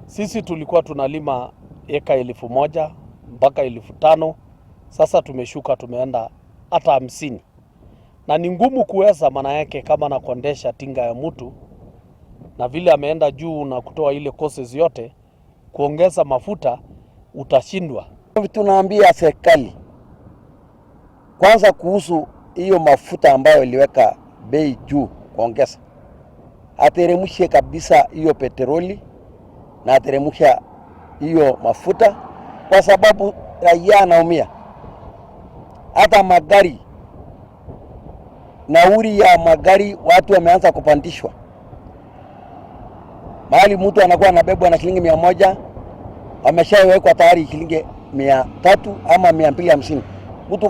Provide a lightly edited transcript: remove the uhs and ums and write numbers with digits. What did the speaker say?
Sisi tulikuwa tunalima eka 1,000 mpaka 5,000. Sasa tumeshuka tumeenda hata 50. Na ni ngumu kuweza, maana yake kama na kuendesha tinga ya mtu na vile ameenda juu na kutoa ile courses yote, kuongeza mafuta utashindwa. Tunaambia serikali kwanza kuhusu hiyo mafuta ambayo iliweka bei juu kuongeza, ateremshe kabisa hiyo petroli na ateremsha hiyo mafuta, kwa sababu raia anaumia. Hata magari, nauli ya magari watu wameanza kupandishwa. Mahali mtu anakuwa anabebwa na shilingi 100, ameshawekwa tayari shilingi 300 ama 250. Mtu